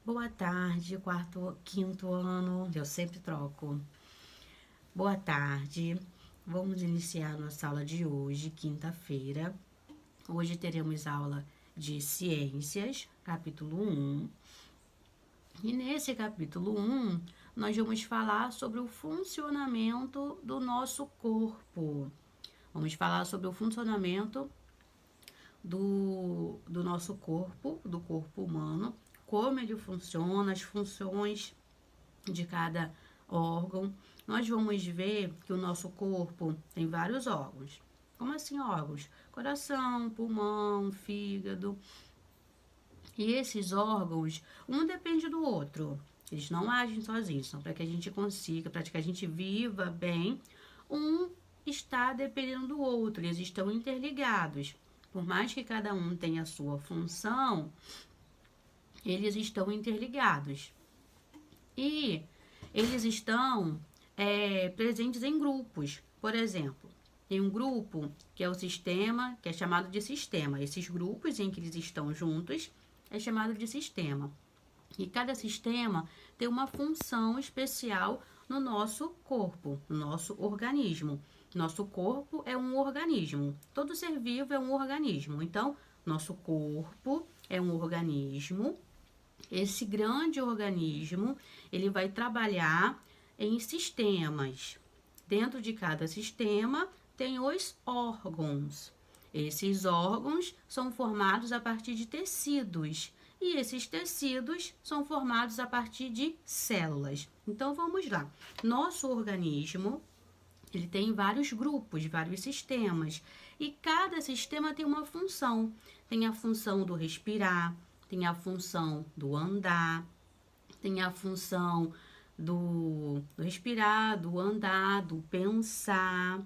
Boa tarde, quinto ano, eu sempre troco. Boa tarde, vamos iniciar nossa aula de hoje, quinta-feira. Hoje teremos aula de Ciências, capítulo 1. E nesse capítulo 1, nós vamos falar sobre o funcionamento do nosso corpo. Vamos falar sobre o funcionamento do nosso corpo, do corpo humano, como ele funciona, as funções de cada órgão. Nós vamos ver que o nosso corpo tem vários órgãos. Como assim órgãos? Coração, pulmão, fígado. E esses órgãos, um depende do outro. Eles não agem sozinhos, são para que a gente consiga, para que a gente viva bem. Um está dependendo do outro, eles estão interligados. Por mais que cada um tenha a sua função, eles estão interligados. E eles estão presentes em grupos. Por exemplo, tem um grupo que é o sistema, que é chamado de sistema. Esses grupos em que eles estão juntos é chamado de sistema. E cada sistema tem uma função especial no nosso corpo, no nosso organismo. Nosso corpo é um organismo. Todo ser vivo é um organismo. Então, nosso corpo é um organismo. Esse grande organismo, ele vai trabalhar em sistemas. Dentro de cada sistema tem os órgãos. Esses órgãos são formados a partir de tecidos. E esses tecidos são formados a partir de células. Então, vamos lá. Nosso organismo, ele tem vários grupos, vários sistemas. E cada sistema tem uma função. Tem a função do respirar, tem a função do andar, tem a função do respirar, do andar, do pensar,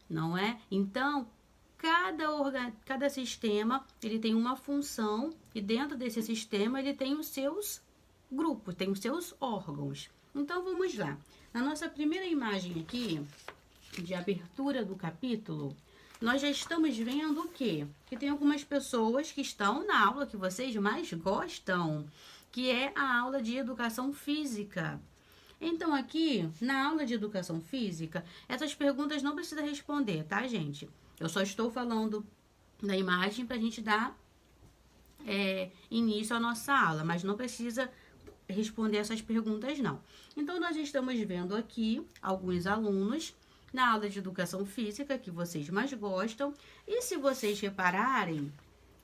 não é? Então, cada sistema, ele tem uma função e dentro desse sistema ele tem os seus grupos, tem os seus órgãos. Então, vamos lá. Na nossa primeira imagem aqui, de abertura do capítulo, nós já estamos vendo o quê? Que tem algumas pessoas que estão na aula que vocês mais gostam, que é a aula de educação física. Então, aqui, na aula de educação física, essas perguntas não precisa responder, tá, gente? Eu só estou falando da imagem para a gente dar início à nossa aula, mas não precisa responder essas perguntas, não. Então, nós estamos vendo aqui alguns alunos na aula de educação física que vocês mais gostam. E se vocês repararem,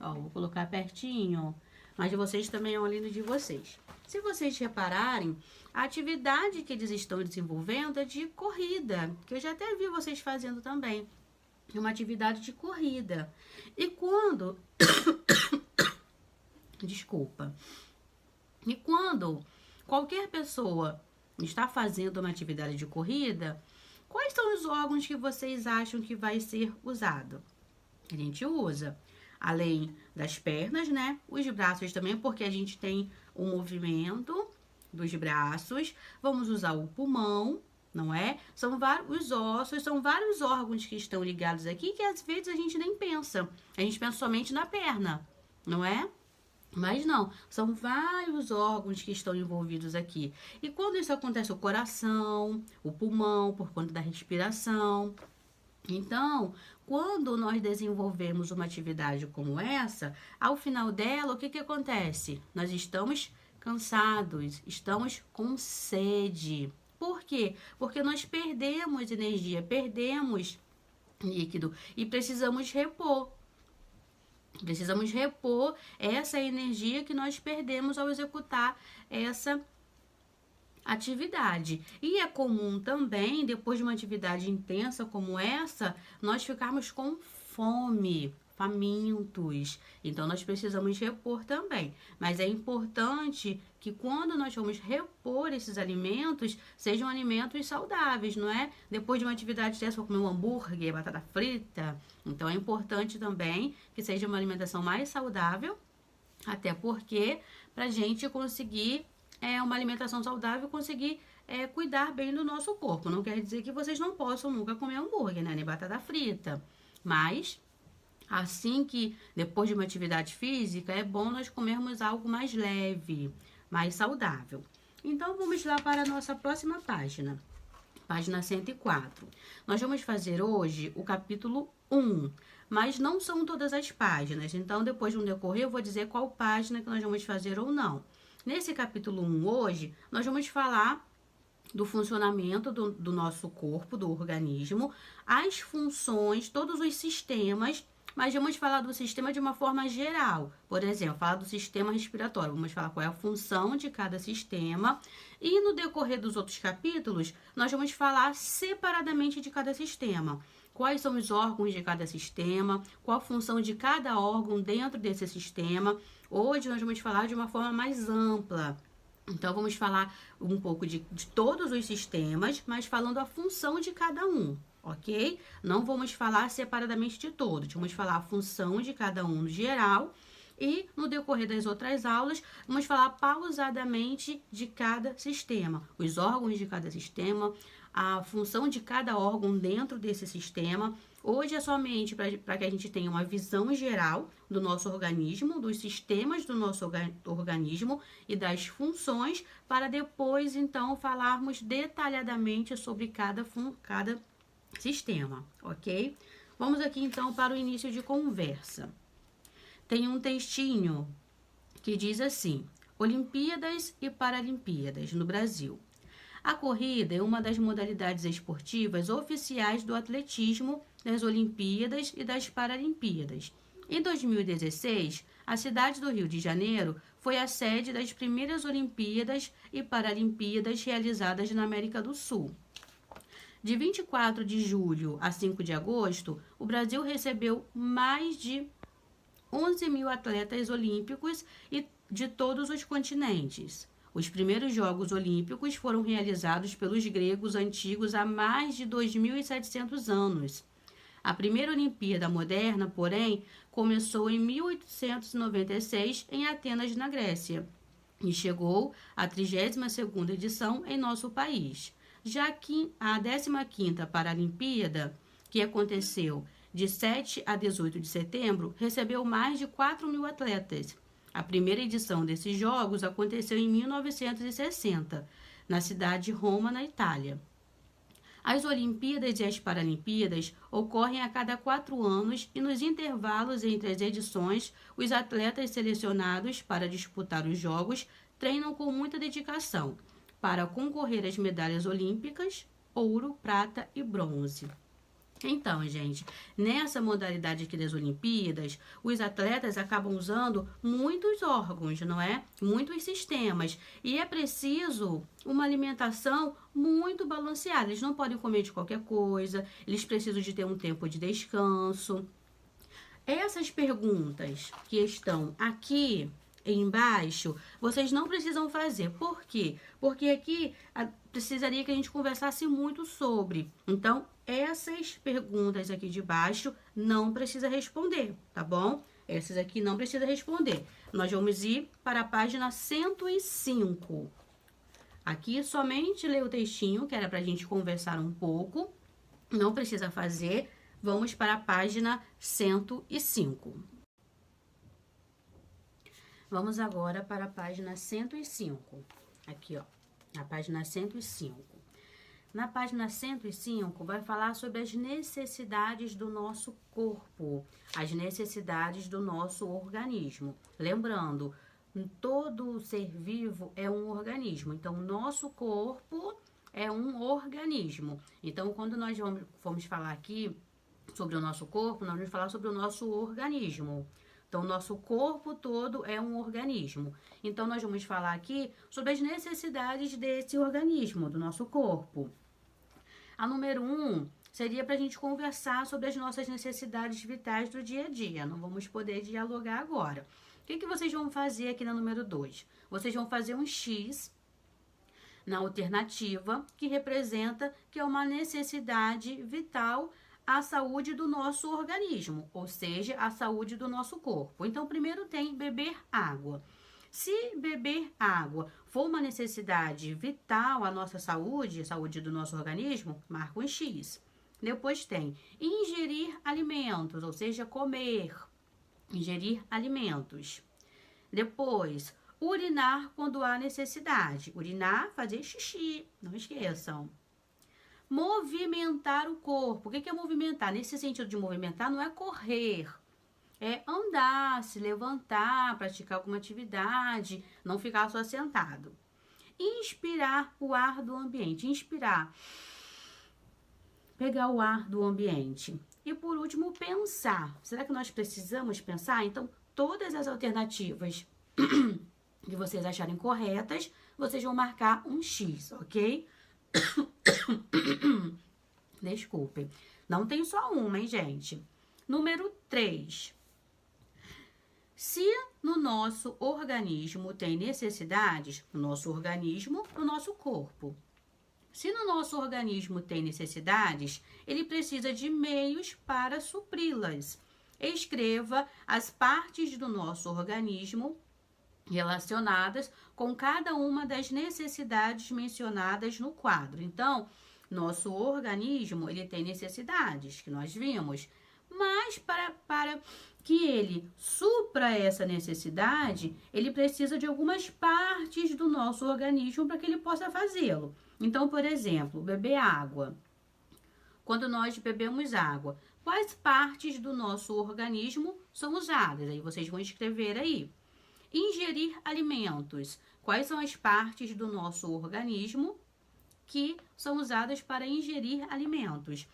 ó, vou colocar pertinho, mas vocês também é um aluno de vocês. Se vocês repararem, a atividade que eles estão desenvolvendo é de corrida, que eu já até vi vocês fazendo também. É uma atividade de corrida. E quando... Desculpa. E quando qualquer pessoa está fazendo uma atividade de corrida, quais são os órgãos que vocês acham que vai ser usado? A gente usa, além das pernas, né? Os braços também, porque a gente tem o movimento dos braços. Vamos usar o pulmão, não é? São vários ossos, são vários órgãos que estão ligados aqui que às vezes a gente nem pensa. A gente pensa somente na perna, não é? Mas não, são vários órgãos que estão envolvidos aqui. E quando isso acontece, o coração, o pulmão, por conta da respiração. Então, quando nós desenvolvemos uma atividade como essa, ao final dela, o que acontece? Nós estamos cansados, estamos com sede. Por quê? Porque nós perdemos energia, perdemos líquido e precisamos repor. Precisamos repor essa energia que nós perdemos ao executar essa atividade. E é comum também, depois de uma atividade intensa como essa, nós ficarmos com fome, famintos. Então, nós precisamos repor também. Mas é importante que quando nós vamos repor esses alimentos, sejam alimentos saudáveis, não é? Depois de uma atividade dessa, vou comer um hambúrguer, batata frita. Então, é importante também que seja uma alimentação mais saudável, até porque, para a gente conseguir uma alimentação saudável, conseguir cuidar bem do nosso corpo. Não quer dizer que vocês não possam nunca comer hambúrguer, né? Nem batata frita. Mas assim que depois de uma atividade física, é bom nós comermos algo mais leve, mais saudável. Então, vamos lá para a nossa próxima página. Página 104. Nós vamos fazer hoje o capítulo 1, mas não são todas as páginas. Então, depois de um decorrer, eu vou dizer qual página que nós vamos fazer ou não. Nesse capítulo 1 hoje, nós vamos falar do funcionamento do nosso corpo, do organismo, as funções, todos os sistemas, mas vamos falar do sistema de uma forma geral. Por exemplo, falar do sistema respiratório, vamos falar qual é a função de cada sistema. E no decorrer dos outros capítulos, nós vamos falar separadamente de cada sistema. Quais são os órgãos de cada sistema, qual a função de cada órgão dentro desse sistema. Hoje nós vamos falar de uma forma mais ampla. Então, vamos falar um pouco de todos os sistemas, mas falando a função de cada um, ok? Não vamos falar separadamente de todos, vamos falar a função de cada um no geral e no decorrer das outras aulas, vamos falar pausadamente de cada sistema, os órgãos de cada sistema, a função de cada órgão dentro desse sistema. Hoje é somente para que a gente tenha uma visão geral do nosso organismo, dos sistemas do nosso organismo e das funções, para depois, então, falarmos detalhadamente sobre cada sistema, ok? Vamos aqui, então, para o início de conversa. Tem um textinho que diz assim: Olimpíadas e Paralimpíadas no Brasil. A corrida é uma das modalidades esportivas oficiais do atletismo das Olimpíadas e das Paralimpíadas. Em 2016, a cidade do Rio de Janeiro foi a sede das primeiras Olimpíadas e Paralimpíadas realizadas na América do Sul. De 24 de julho a 5 de agosto, o Brasil recebeu mais de 11 mil atletas olímpicos e de todos os continentes. Os primeiros Jogos Olímpicos foram realizados pelos gregos antigos há mais de 2.700 anos. A primeira Olimpíada moderna, porém, começou em 1896 em Atenas, na Grécia, e chegou à 32ª edição em nosso país. Já que a 15ª Paralimpíada, que aconteceu de 7 a 18 de setembro, recebeu mais de 4 mil atletas. A primeira edição desses Jogos aconteceu em 1960, na cidade de Roma, na Itália. As Olimpíadas e as Paralimpíadas ocorrem a cada 4 anos e nos intervalos entre as edições, os atletas selecionados para disputar os Jogos treinam com muita dedicação para concorrer às medalhas olímpicas, ouro, prata e bronze. Então, gente, nessa modalidade aqui das Olimpíadas, os atletas acabam usando muitos órgãos, não é? Muitos sistemas. E é preciso uma alimentação muito balanceada. Eles não podem comer de qualquer coisa, eles precisam de ter um tempo de descanso. Essas perguntas que estão aqui embaixo, vocês não precisam fazer. Por quê? Porque aqui precisaria que a gente conversasse muito sobre. Então, essas perguntas aqui de baixo não precisa responder, tá bom? Essas aqui não precisa responder. Nós vamos ir para a página 105. Aqui somente ler o textinho, que era para a gente conversar um pouco. Não precisa fazer. Vamos para a página 105. Vamos agora para a página 105. Aqui, ó, a página 105. Na página 105, vai falar sobre as necessidades do nosso corpo, as necessidades do nosso organismo. Lembrando, todo ser vivo é um organismo. Então, o nosso corpo é um organismo. Então, quando nós formos falar aqui sobre o nosso corpo, nós vamos falar sobre o nosso organismo. Então, o nosso corpo todo é um organismo. Então, nós vamos falar aqui sobre as necessidades desse organismo, do nosso corpo. A número 1 seria para a gente conversar sobre as nossas necessidades vitais do dia a dia. Não vamos poder dialogar agora. O que vocês vão fazer aqui na número 2? Vocês vão fazer um X na alternativa, que representa que é uma necessidade vital à saúde do nosso organismo, ou seja, a saúde do nosso corpo. Então, primeiro tem beber água. Se beber água for uma necessidade vital à nossa saúde, a saúde do nosso organismo, marca um X. Depois tem ingerir alimentos, ou seja, comer, ingerir alimentos. Depois, Urinar quando há necessidade. Urinar, fazer xixi, não esqueçam. Movimentar o corpo. O que é movimentar? Nesse sentido de movimentar, não é correr. É andar, se levantar, praticar alguma atividade, não ficar só sentado. Inspirar o ar do ambiente. Inspirar. Pegar o ar do ambiente. E por último, pensar. Será que nós precisamos pensar? Então, todas as alternativas que vocês acharem corretas, vocês vão marcar um X, ok? Desculpem. Não tem só uma, hein, gente? Número 3. Se no nosso organismo tem necessidades, no nosso organismo, no nosso corpo. Se no nosso organismo tem necessidades, ele precisa de meios para supri-las. Escreva as partes do nosso organismo relacionadas com cada uma das necessidades mencionadas no quadro. Então, nosso organismo, ele tem necessidades, que nós vimos, mas para que ele supra essa necessidade, ele precisa de algumas partes do nosso organismo para que ele possa fazê-lo. Então, por exemplo, beber água. Quando nós bebemos água, quais partes do nosso organismo são usadas? Aí vocês vão escrever aí. Ingerir alimentos. Quais são as partes do nosso organismo que são usadas para ingerir alimentos?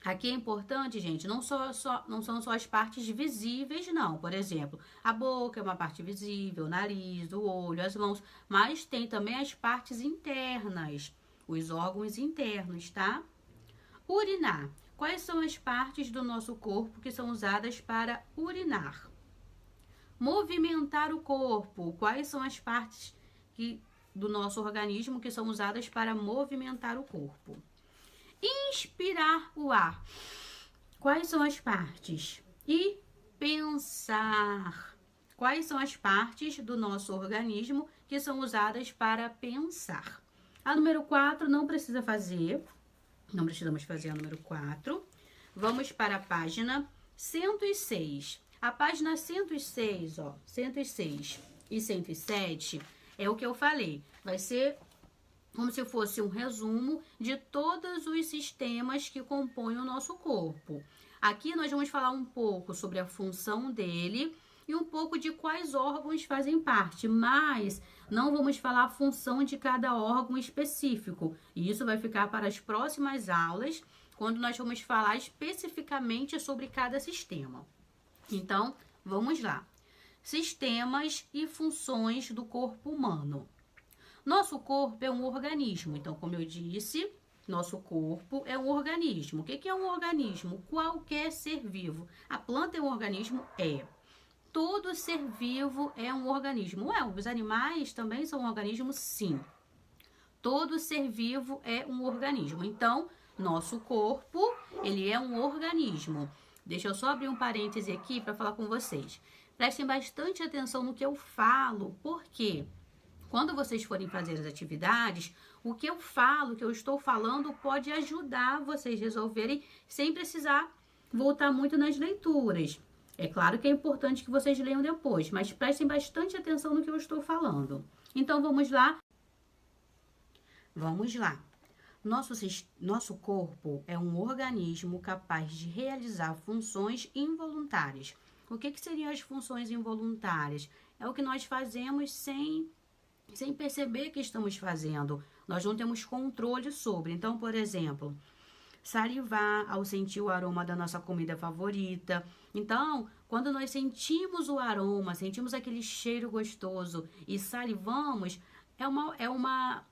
Aqui é importante, gente, não são só as partes visíveis, não. Por exemplo, a boca é uma parte visível, o nariz, o olho, as mãos, mas tem também as partes internas, os órgãos internos, tá? Urinar. Quais são as partes do nosso corpo que são usadas para urinar? Movimentar o corpo. Quais são as partes do nosso organismo que são usadas para movimentar o corpo? Inspirar o ar. Quais são as partes? E pensar. Quais são as partes do nosso organismo que são usadas para pensar? A número 4 não precisa fazer. Não precisamos fazer a número 4. Vamos para a página 106. A página 106, ó, 106 e 107 é o que eu falei. Vai ser como se fosse um resumo de todos os sistemas que compõem o nosso corpo. Aqui nós vamos falar um pouco sobre a função dele e um pouco de quais órgãos fazem parte, mas não vamos falar a função de cada órgão específico. E isso vai ficar para as próximas aulas, quando nós vamos falar especificamente sobre cada sistema. Então, vamos lá. Sistemas e funções do corpo humano. Nosso corpo é um organismo. Então, como eu disse, nosso corpo é um organismo. O que é um organismo? Qualquer ser vivo. A planta é um organismo? É. Todo ser vivo é um organismo. Ué, os animais também são um organismo? Sim. Todo ser vivo é um organismo. Então, nosso corpo, ele é um organismo. Deixa eu só abrir um parêntese aqui para falar com vocês. Prestem bastante atenção no que eu falo, porque quando vocês forem fazer as atividades, o que eu falo, o que eu estou falando, pode ajudar vocês a resolverem sem precisar voltar muito nas leituras. É claro que é importante que vocês leiam depois, mas prestem bastante atenção no que eu estou falando. Então, vamos lá? Vamos lá. Nosso corpo é um organismo capaz de realizar funções involuntárias. O que seriam as funções involuntárias? É o que nós fazemos sem perceber que estamos fazendo. Nós não temos controle sobre. Então, por exemplo, salivar ao sentir o aroma da nossa comida favorita. Então, quando nós sentimos o aroma, sentimos aquele cheiro gostoso e salivamos, é uma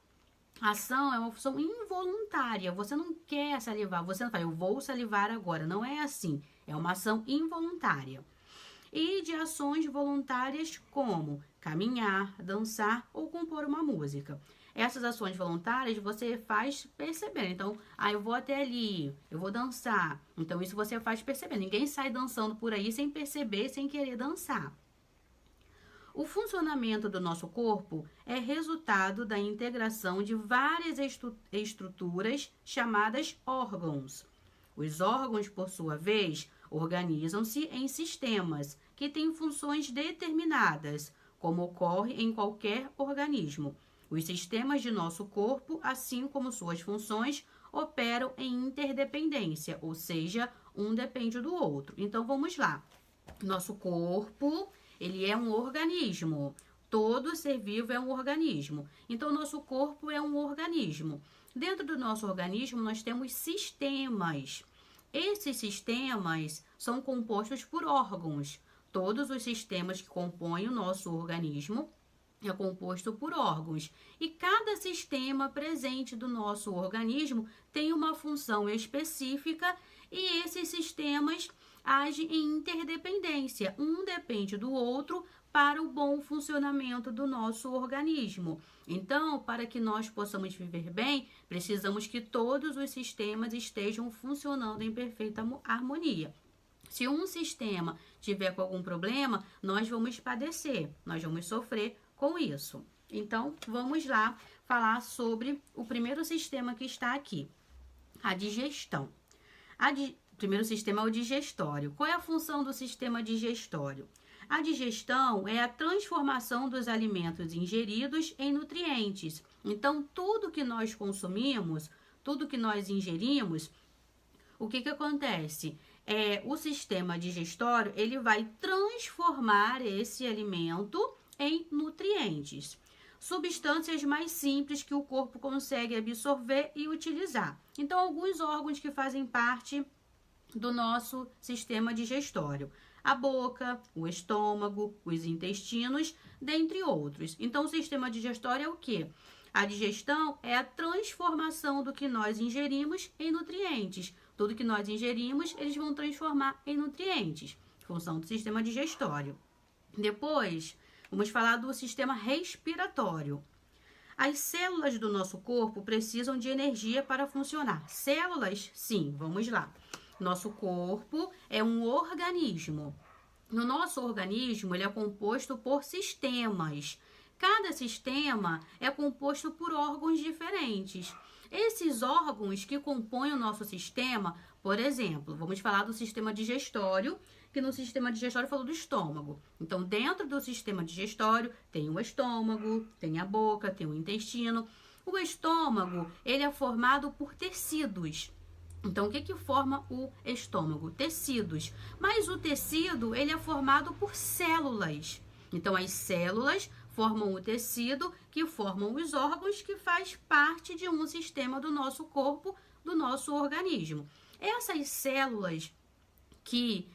ação, é uma função involuntária. Você não quer salivar, você não fala, eu vou salivar agora. Não é assim. É uma ação involuntária. E de ações voluntárias como caminhar, dançar ou compor uma música. Essas ações voluntárias você faz percebendo. Então, eu vou até ali, eu vou dançar. Então, isso você faz percebendo. Ninguém sai dançando por aí sem perceber, sem querer dançar. O funcionamento do nosso corpo é resultado da integração de várias estruturas chamadas órgãos. Os órgãos, por sua vez, organizam-se em sistemas que têm funções determinadas, como ocorre em qualquer organismo. Os sistemas de nosso corpo, assim como suas funções, operam em interdependência, ou seja, um depende do outro. Então, vamos lá. Nosso corpo, ele é um organismo. Todo ser vivo é um organismo. Então, nosso corpo é um organismo. Dentro do nosso organismo, nós temos sistemas. Esses sistemas são compostos por órgãos. Todos os sistemas que compõem o nosso organismo é composto por órgãos. E cada sistema presente do nosso organismo tem uma função específica e esses sistemas agem em interdependência. Um depende do outro para o bom funcionamento do nosso organismo. Então, para que nós possamos viver bem, precisamos que todos os sistemas estejam funcionando em perfeita harmonia. Se um sistema tiver com algum problema, nós vamos padecer, nós vamos sofrer com isso. Então, vamos lá falar sobre o primeiro sistema que está aqui, a digestão. O primeiro sistema é o digestório. Qual é a função do sistema digestório? A digestão é a transformação dos alimentos ingeridos em nutrientes. Então, tudo que nós consumimos, tudo que nós ingerimos, o que acontece? O sistema digestório, ele vai transformar esse alimento em nutrientes, substâncias mais simples que o corpo consegue absorver e utilizar. Então, alguns órgãos que fazem parte do nosso sistema digestório: a boca, o estômago, os intestinos, dentre outros. Então, o sistema digestório é o quê? A digestão é a transformação do que nós ingerimos em nutrientes. Tudo que nós ingerimos, eles vão transformar em nutrientes. Função do sistema digestório. Depois, vamos falar do sistema respiratório. As células do nosso corpo precisam de energia para funcionar. Células? Sim, vamos lá. Nosso corpo é um organismo. No nosso organismo, ele é composto por sistemas. Cada sistema é composto por órgãos diferentes. Esses órgãos que compõem o nosso sistema, por exemplo, vamos falar do sistema digestório, que no sistema digestório falou do estômago. Então, dentro do sistema digestório, tem o estômago, tem a boca, tem o intestino. O estômago, ele é formado por tecidos. Então, o que forma o estômago? Tecidos. Mas o tecido, ele é formado por células. Então, as células formam o tecido, que formam os órgãos, que faz parte de um sistema do nosso corpo, do nosso organismo. Essas células que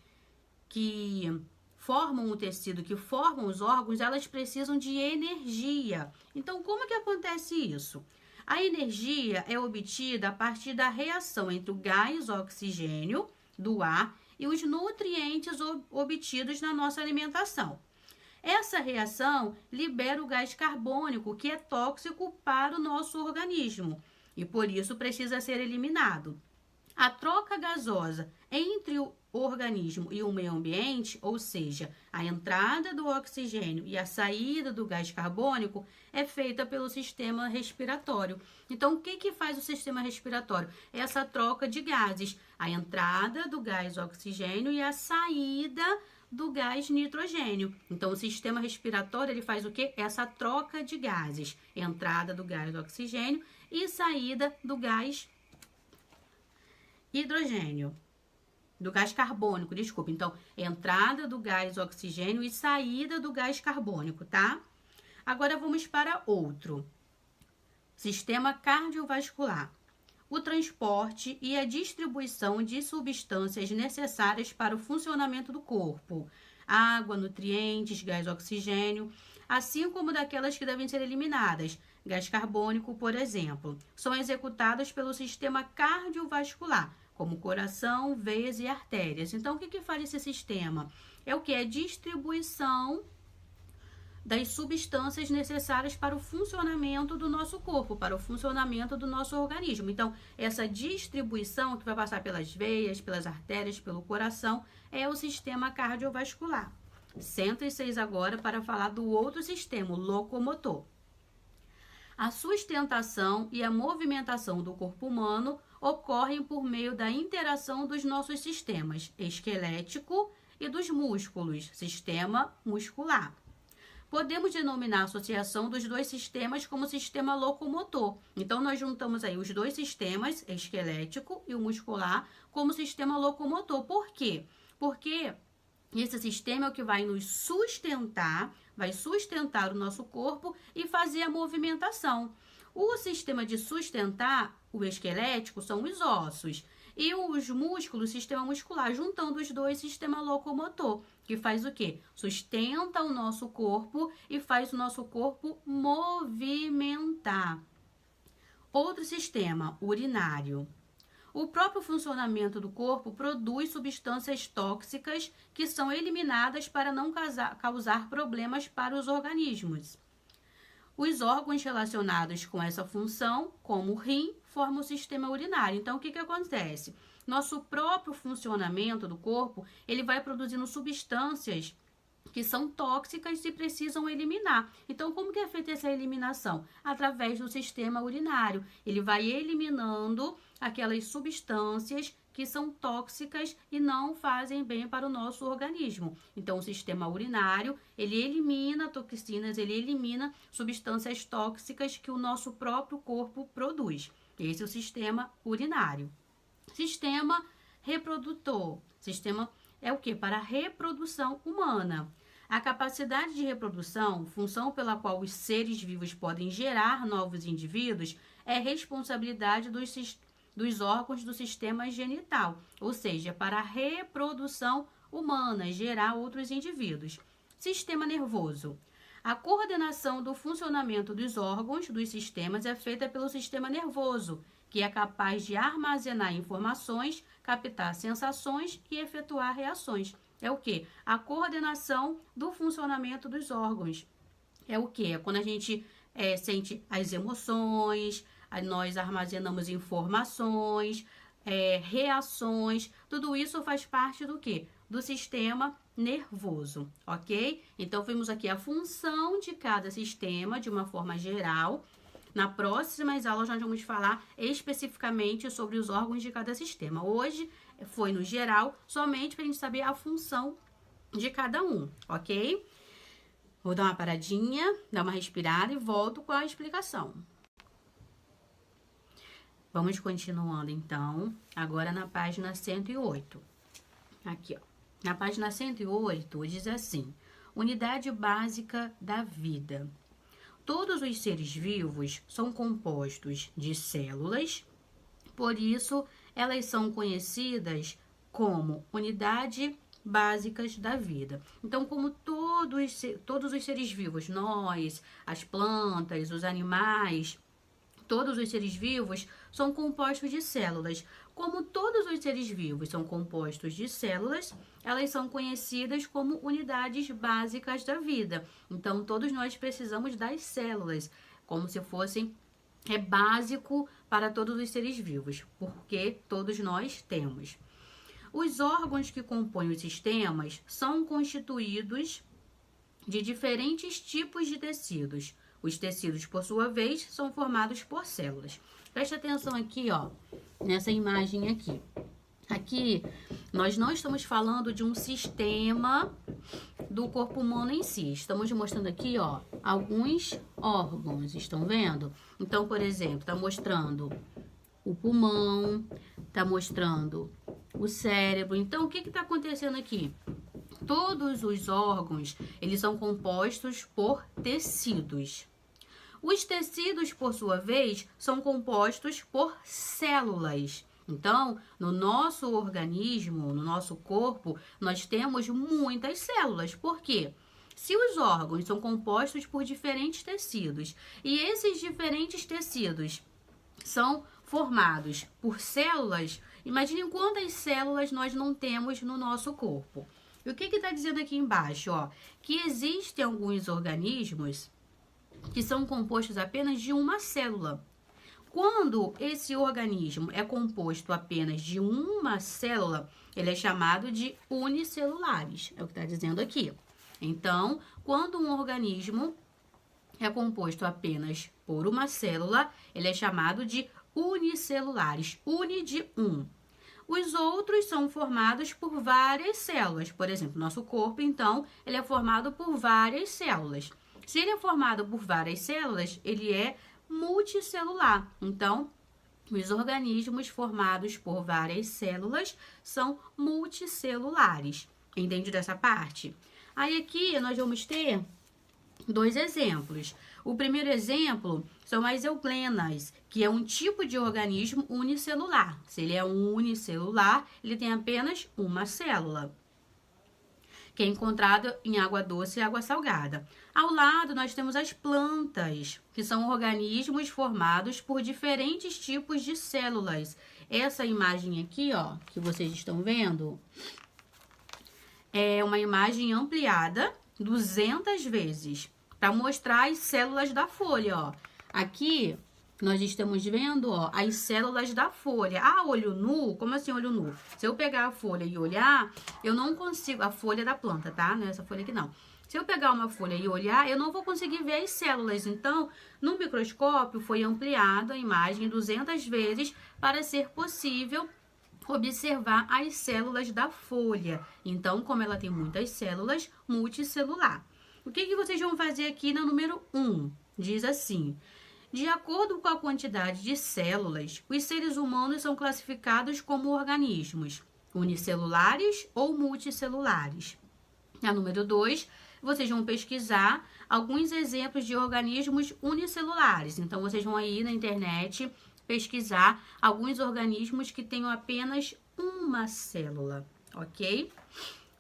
formam o tecido, que formam os órgãos, elas precisam de energia. Então, como que acontece isso? A energia é obtida a partir da reação entre o gás oxigênio do ar e os nutrientes obtidos na nossa alimentação. Essa reação libera o gás carbônico, que é tóxico para o nosso organismo e por isso precisa ser eliminado. A troca gasosa entre o organismo e o meio ambiente, ou seja, a entrada do oxigênio e a saída do gás carbônico, é feita pelo sistema respiratório. Então, o que faz o sistema respiratório? Essa troca de gases, a entrada do gás oxigênio e a saída do gás nitrogênio. Então, o sistema respiratório, ele faz o quê? Essa troca de gases, entrada do gás oxigênio e saída do gás hidrogênio. Do gás carbônico, desculpa. Então, entrada do gás oxigênio e saída do gás carbônico, tá? Agora, vamos para outro. Sistema cardiovascular. O transporte e a distribuição de substâncias necessárias para o funcionamento do corpo. Água, nutrientes, gás oxigênio, assim como daquelas que devem ser eliminadas. Gás carbônico, por exemplo, são executadas pelo sistema cardiovascular, como coração, veias e artérias. Então, o que faz esse sistema? É o que? É distribuição das substâncias necessárias para o funcionamento do nosso corpo, para o funcionamento do nosso organismo. Então, essa distribuição que vai passar pelas veias, pelas artérias, pelo coração, é o sistema cardiovascular. 106 agora para falar do outro sistema, o locomotor. A sustentação e a movimentação do corpo humano ocorrem por meio da interação dos nossos sistemas esquelético e dos músculos, sistema muscular. podemos denominar a associação dos dois sistemas como sistema locomotor. Então, nós juntamos aí os dois sistemas, esquelético e o muscular, como sistema locomotor. Por quê? Porque esse sistema é o que vai nos sustentar, vai sustentar o nosso corpo e fazer a movimentação. O sistema de sustentar, o esquelético, são os ossos. E os músculos, o sistema muscular, juntando os dois, sistema locomotor, que faz o quê? Sustenta o nosso corpo e faz o nosso corpo movimentar. Outro sistema, urinário. O próprio funcionamento do corpo produz substâncias tóxicas que são eliminadas para não causar problemas para os organismos. Os órgãos relacionados com essa função, como o rim, formam o sistema urinário. Então, o que acontece? Nosso próprio funcionamento do corpo, ele vai produzindo substâncias que são tóxicas e precisam eliminar. Então, como que é feita essa eliminação? Através do sistema urinário. Ele vai eliminando aquelas substâncias que são tóxicas e não fazem bem para o nosso organismo. Então, o sistema urinário, ele elimina toxinas, ele elimina substâncias tóxicas que o nosso próprio corpo produz. Esse é o sistema urinário. Sistema reprodutor. Sistema é o que? Para a reprodução humana. A capacidade de reprodução, função pela qual os seres vivos podem gerar novos indivíduos, é responsabilidade dos órgãos do sistema genital, ou seja, para a reprodução humana, gerar outros indivíduos. Sistema nervoso. A coordenação do funcionamento dos órgãos, dos sistemas, é feita pelo sistema nervoso, que é capaz de armazenar informações, captar sensações e efetuar reações. É o quê? A coordenação do funcionamento dos órgãos. É o quê? É quando a gente sente as emoções, nós armazenamos informações, reações, tudo isso faz parte do quê? Do sistema nervoso, ok? Então, vimos aqui a função de cada sistema de uma forma geral. Na próximas aulas, nós vamos falar especificamente sobre os órgãos de cada sistema. Hoje, foi no geral, somente para a gente saber a função de cada um, ok? Vou dar uma paradinha, dar uma respirada e volto com a explicação. Vamos continuando, então, agora na página 108. Aqui, ó. Na página 108, diz assim: Unidade básica da vida. Todos os seres vivos são compostos de células, por isso, elas são conhecidas como unidade básicas da vida. Então, como todos os seres vivos, nós, as plantas, os animais, todos os seres vivos são compostos de células. Como todos os seres vivos são compostos de células, elas são conhecidas como unidades básicas da vida. Então, todos nós precisamos das células, como se fossem básico para todos os seres vivos, porque todos nós temos. Os órgãos que compõem os sistemas são constituídos de diferentes tipos de tecidos. Os tecidos, por sua vez, são formados por células. Preste atenção aqui, ó, nessa imagem aqui. Aqui, nós não estamos falando de um sistema do corpo humano em si. Estamos mostrando aqui, ó, alguns órgãos, estão vendo? Então, por exemplo, está mostrando o pulmão, está mostrando o cérebro. Então, o que está acontecendo aqui? Todos os órgãos, eles são compostos por tecidos. Os tecidos, por sua vez, são compostos por células. Então, no nosso organismo, no nosso corpo, nós temos muitas células. Por quê? Se os órgãos são compostos por diferentes tecidos e esses diferentes tecidos são formados por células, imaginem quantas células nós não temos no nosso corpo. E o que está dizendo aqui embaixo? Ó, que existem alguns organismos que são compostos apenas de uma célula. Quando esse organismo é composto apenas de uma célula, ele é chamado de unicelulares, é o que está dizendo aqui. Então, quando um organismo é composto apenas por uma célula, ele é chamado de unicelulares, uni de um. Os outros são formados por várias células. Por exemplo, nosso corpo, então, ele é formado por várias células. Se ele é formado por várias células, ele é multicelular. Então, os organismos formados por várias células são multicelulares. Entende dessa parte? Aí aqui nós vamos ter dois exemplos. O primeiro exemplo são as euglenas, que é um tipo de organismo unicelular. Se ele é um unicelular, ele tem apenas uma célula, que é encontrado em água doce e água salgada. Ao lado, nós temos as plantas, que são organismos formados por diferentes tipos de células. Essa imagem aqui, ó, que vocês estão vendo, é uma imagem ampliada 200 vezes, para mostrar as células da folha, ó. Aqui, nós estamos vendo, ó, as células da folha. Ah, olho nu? Como assim olho nu? Se eu pegar a folha e olhar, eu não consigo... A folha da planta, tá? Não é essa folha aqui, não. Se eu pegar uma folha e olhar, eu não vou conseguir ver as células. Então, no microscópio, foi ampliada a imagem 200 vezes para ser possível observar as células da folha. Então, como ela tem muitas células, multicelular. O que vocês vão fazer aqui no número 1? Diz assim: de acordo com a quantidade de células, os seres humanos são classificados como organismos unicelulares ou multicelulares. Na número 2, vocês vão pesquisar alguns exemplos de organismos unicelulares. Então, vocês vão aí na internet pesquisar alguns organismos que tenham apenas uma célula, ok?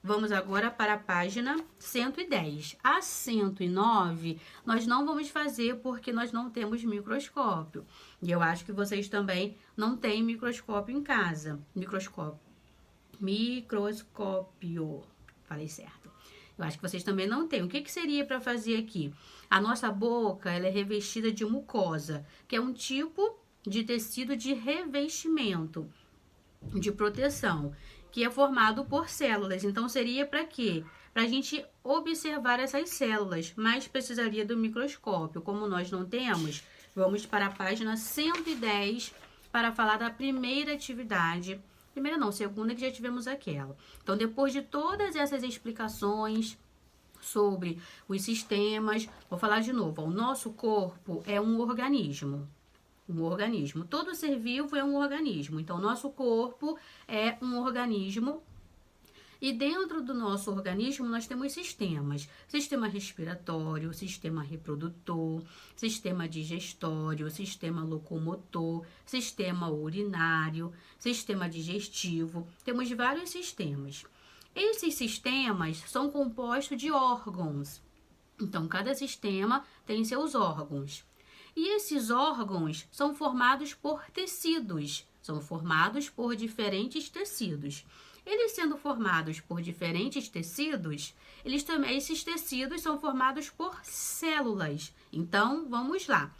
Vamos agora para a página 110. A 109, nós não vamos fazer porque nós não temos microscópio. E eu acho que vocês também não têm microscópio em casa. Microscópio. Falei certo. Eu acho que vocês também não têm. O que seria para fazer aqui? A nossa boca, ela é revestida de mucosa, que é um tipo de tecido de revestimento, de proteção, que é formado por células. Então, seria para quê? Para a gente observar essas células, mas precisaria do microscópio. Como nós não temos, vamos para a página 110 para falar da primeira atividade. Primeira não, segunda, que já tivemos aquela. Então, depois de todas essas explicações sobre os sistemas, vou falar de novo. O nosso corpo é um organismo. Um organismo. Todo ser vivo é um organismo. Então, nosso corpo é um organismo. E dentro do nosso organismo, nós temos sistemas. Sistema respiratório, sistema reprodutor, sistema digestório, sistema locomotor, sistema urinário, sistema digestivo. Temos vários sistemas. Esses sistemas são compostos de órgãos. Então, cada sistema tem seus órgãos. E esses órgãos são formados por tecidos, são formados por diferentes tecidos. Eles sendo formados por diferentes tecidos, esses tecidos são formados por células. Então, vamos lá.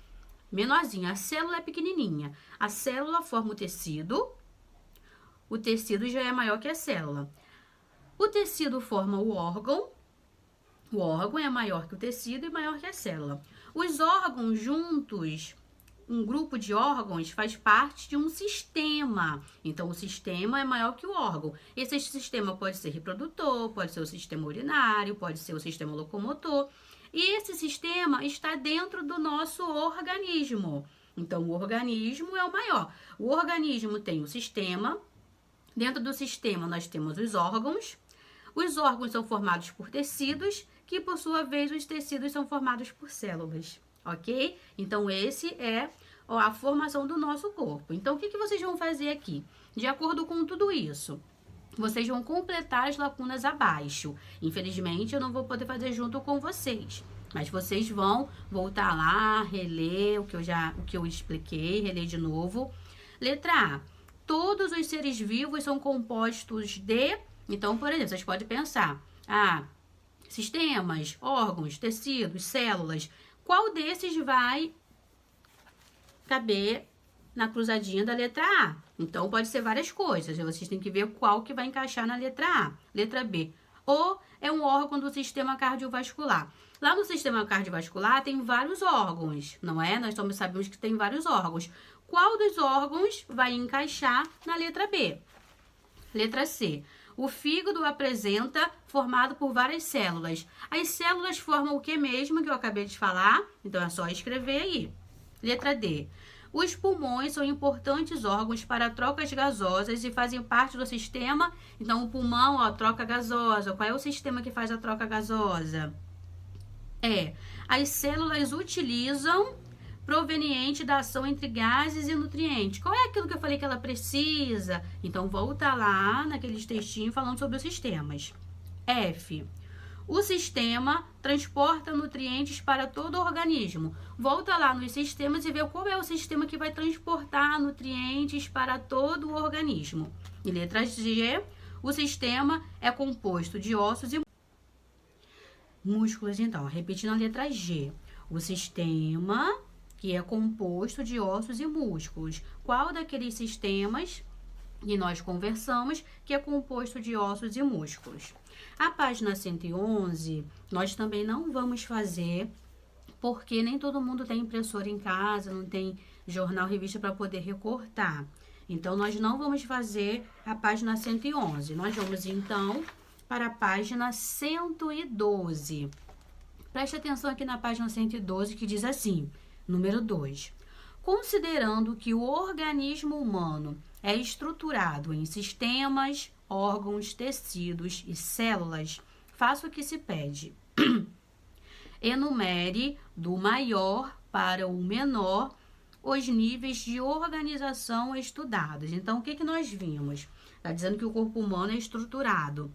Menorzinho, a célula é pequenininha. A célula forma o tecido já é maior que a célula. O tecido forma o órgão é maior que o tecido e maior que a célula. Os órgãos juntos, um grupo de órgãos faz parte de um sistema. Então, o sistema é maior que o órgão. Esse sistema pode ser reprodutor, pode ser o sistema urinário, pode ser o sistema locomotor. E esse sistema está dentro do nosso organismo. Então, o organismo é o maior. O organismo tem o sistema. Dentro do sistema, nós temos os órgãos. Os órgãos são formados por tecidos, que por sua vez os tecidos são formados por células, ok? Então, esse é a formação do nosso corpo. Então, o que vocês vão fazer aqui? De acordo com tudo isso, vocês vão completar as lacunas abaixo. Infelizmente, eu não vou poder fazer junto com vocês, mas vocês vão voltar lá, reler o que eu expliquei, reler de novo. Letra A. Todos os seres vivos são compostos de... Então, por exemplo, vocês podem pensar, sistemas, órgãos, tecidos, células. Qual desses vai caber na cruzadinha da letra A? Então, pode ser várias coisas. Vocês têm que ver qual que vai encaixar na letra A. Letra B. Ou é um órgão do sistema cardiovascular. Lá no sistema cardiovascular tem vários órgãos, não é? Nós sabemos que tem vários órgãos. Qual dos órgãos vai encaixar na letra B? Letra C. O fígado apresenta formado por várias células. As células formam o que mesmo que eu acabei de falar? Então, é só escrever aí. Letra D. Os pulmões são importantes órgãos para trocas gasosas e fazem parte do sistema. Então, o pulmão, ó, troca gasosa. Qual é o sistema que faz a troca gasosa? As células utilizam proveniente da ação entre gases e nutrientes. Qual é aquilo que eu falei que ela precisa? Então, volta lá naqueles textinhos falando sobre os sistemas. F. O sistema transporta nutrientes para todo o organismo. Volta lá nos sistemas e vê qual é o sistema que vai transportar nutrientes para todo o organismo. E letra G, o sistema é composto de ossos e músculos. Então, repetindo a letra G, o sistema que é composto de ossos e músculos. Qual daqueles sistemas que nós conversamos que é composto de ossos e músculos? A página 111, nós também não vamos fazer, porque nem todo mundo tem impressora em casa, não tem jornal, revista para poder recortar. Então, nós não vamos fazer a página 111. Nós vamos, então, para a página 112. Preste atenção aqui na página 112, que diz assim, número 2. Considerando que o organismo humano é estruturado em sistemas, órgãos, tecidos e células, faça o que se pede. Enumere do maior para o menor os níveis de organização estudados. Então, o que nós vimos? Está dizendo que o corpo humano é estruturado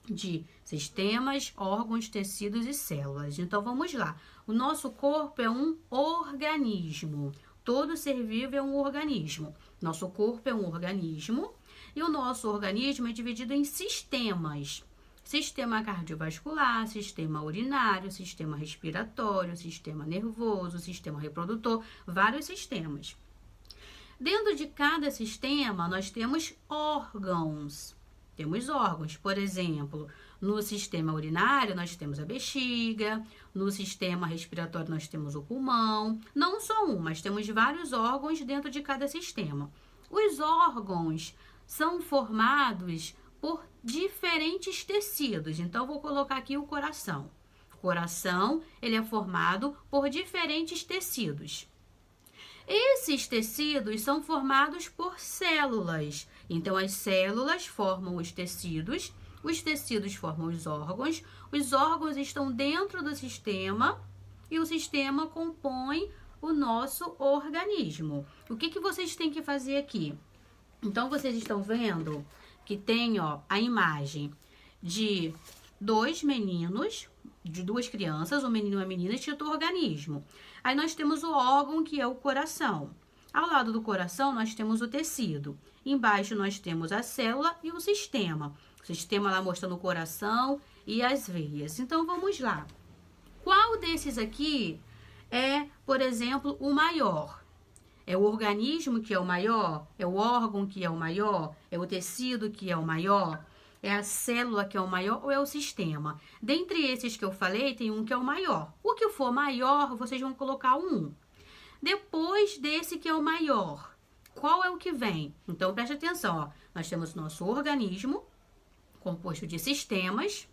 de sistemas, órgãos, tecidos e células. Então, vamos lá. O nosso corpo é um organismo. Todo ser vivo é um organismo. Nosso corpo é um organismo e o nosso organismo é dividido em sistemas. Sistema cardiovascular, sistema urinário, sistema respiratório, sistema nervoso, sistema reprodutor, vários sistemas. Dentro de cada sistema, nós temos órgãos. Temos órgãos, por exemplo, no sistema urinário nós temos a bexiga, no sistema respiratório nós temos o pulmão, não só um, mas temos vários órgãos dentro de cada sistema. Os órgãos são formados por diferentes tecidos, então vou colocar aqui o coração. O coração, ele é formado por diferentes tecidos. Esses tecidos são formados por células. Então, as células formam os tecidos formam os órgãos estão dentro do sistema e o sistema compõe o nosso organismo. O que vocês têm que fazer aqui? Então, vocês estão vendo que tem, ó, a imagem de dois meninos, de duas crianças, um menino e uma menina, escrito organismo. Aí nós temos o órgão, que é o coração. Ao lado do coração, nós temos o tecido. Embaixo, nós temos a célula e o sistema. O sistema lá mostrando o coração e as veias. Então, vamos lá. Qual desses aqui é, por exemplo, o maior? É o organismo que é o maior? É o órgão que é o maior? É o tecido que é o maior? É a célula que é o maior ou é o sistema? Dentre esses que eu falei, tem um que é o maior. O que for maior, vocês vão colocar um 1. Depois desse que é o maior, qual é o que vem? Então, preste atenção, ó. Nós temos o nosso organismo, composto de sistemas.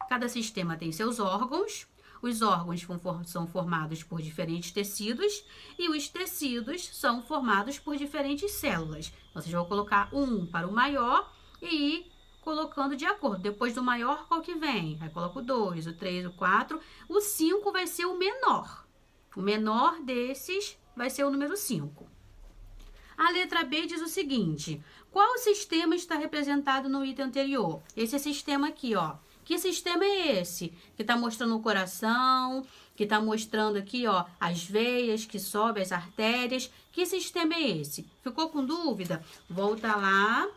Cada sistema tem seus órgãos. Os órgãos são formados por diferentes tecidos e os tecidos são formados por diferentes células. Vocês vão colocar o 1 para o maior e ir colocando de acordo. Depois do maior, qual que vem? Aí coloca o 2, o 3, o 4. O 5 vai ser o menor. O menor desses vai ser o número 5. A letra B diz o seguinte: qual sistema está representado no item anterior? Esse sistema aqui, ó. Que sistema é esse? Que está mostrando o coração, que está mostrando aqui, ó, as veias que sobem, as artérias. Que sistema é esse? Ficou com dúvida? Volta lá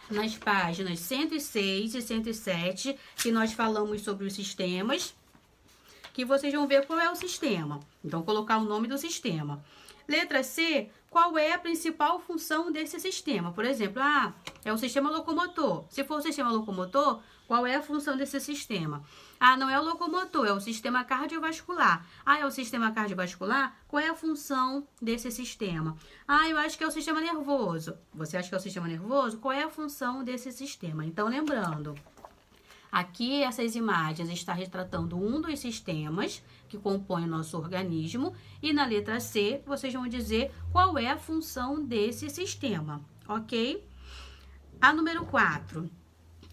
nas páginas 106 e 107, que nós falamos sobre os sistemas, que vocês vão ver qual é o sistema. Então, colocar o nome do sistema. Letra C, qual é a principal função desse sistema? Por exemplo, é o sistema locomotor. Se for o sistema locomotor, Qual é a função desse sistema? Ah, não é o locomotor, é o sistema cardiovascular. Ah, é o sistema cardiovascular? Qual é a função desse sistema? Ah, eu acho que é o sistema nervoso. Você acha que é o sistema nervoso? Qual é a função desse sistema? Então, lembrando, aqui essas imagens estão retratando um dos sistemas que compõem o nosso organismo. E na letra C, vocês vão dizer qual é a função desse sistema, ok? A número 4.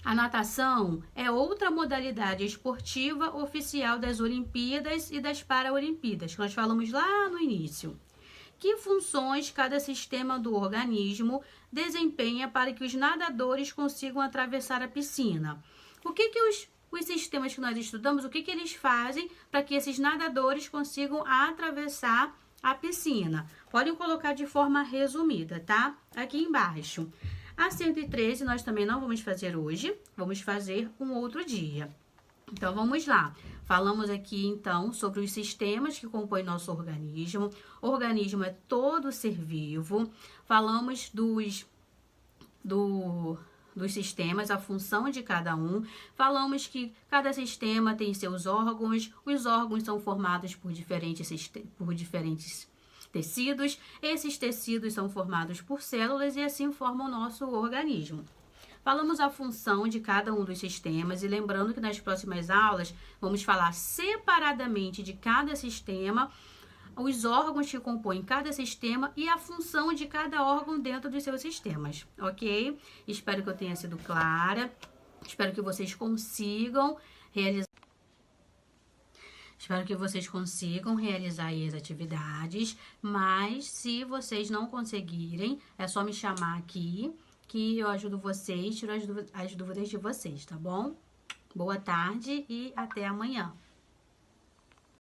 A natação é outra modalidade esportiva oficial das Olimpíadas e das Paralimpíadas, que nós falamos lá no início. Que funções cada sistema do organismo desempenha para que os nadadores consigam atravessar a piscina? O que os sistemas que nós estudamos, o que eles fazem para que esses nadadores consigam atravessar a piscina? Podem colocar de forma resumida, tá? Aqui embaixo. A 113 nós também não vamos fazer hoje, vamos fazer um outro dia. Então, vamos lá. Falamos aqui, então, sobre os sistemas que compõem nosso organismo. O organismo é todo ser vivo. Falamos dos sistemas, a função de cada um. Falamos que cada sistema tem seus órgãos. Os órgãos são formados por diferentes tecidos. Esses tecidos são formados por células e assim formam o nosso organismo. Falamos a função de cada um dos sistemas e lembrando que nas próximas aulas vamos falar separadamente de cada sistema, os órgãos que compõem cada sistema e a função de cada órgão dentro dos seus sistemas, ok? Espero que eu tenha sido clara, espero que vocês consigam realizar. Espero que vocês consigam realizar aí as atividades, mas se vocês não conseguirem, é só me chamar aqui, que eu ajudo vocês, tiro as dúvidas de vocês, tá bom? Boa tarde e até amanhã.